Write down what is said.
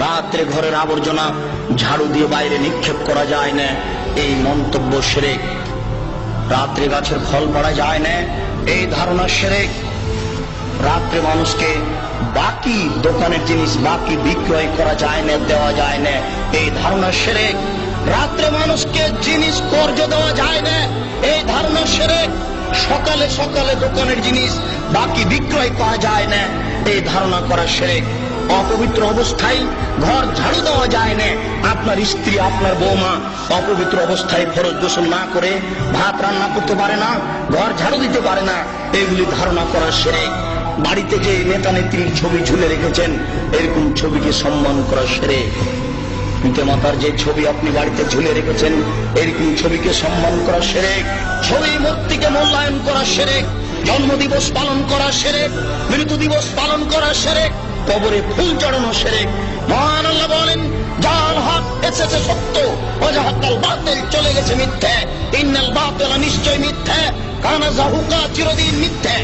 রাত্রে ঘরের আবর্জনা ঝাড়ু দিয়ে বাইরে নিক্ষেপ করা যায় না, এই মন্তব্য শিরক। রাত্রে গাছের ফল পড়া যায় না, এই ধারণা শিরক। রাত্রে মানুষকে বাকি দোকানের জিনিস বাকি বিক্রয় করা যায় না, দেওয়া যায় না, এই ধারণা শিরক। রাত্রে মানুষকে জিনিস কর্জ দেওয়া যায় না, এই ধারণা শিরক। সকালে সকালে দোকানের জিনিস বাকি বিক্রয় করা যায় না, এই ধারণা করা শিরক। অপবিত্র অবস্থায় ঘর ঝাড়ু দেওয়া যায় না, আপনার স্ত্রী আপনার বৌমা অপবিত্র অবস্থায় ফরজ গোসল না করে ভাত রান্না করতে পারে না, ঘর ঝাড়ু দিতে পারে না, এগুলি ধারণা করা শিরক। বাড়িতে যে নেতা নেত্রীর ছবি ঝুলে রেখেছেন, এরকম ছবিকে সম্মান করা শিরক। পিতা মাতার যে ছবি আপনি বাড়িতে ঝুলে রেখেছেন, এরকম ছবিকে সম্মান করা শিরক। ছবি মূর্তিকে মূল্যায়ন করা শিরক। জন্মদিবস পালন করা শিরক, মৃত্যু দিবস পালন করা শিরক, কবরে ফুল চড়ানো শিরক। মহান আল্লাহ বলেন, জাল হক এসেছে সত্য, ওয়াজাহাকাল বাতিল চলে গেছে মিথ্যে। ইন্নাল বাতিলা নিশ্চয় মিথ্যে, কানা যাহুকা চিরদিন মিথ্যে।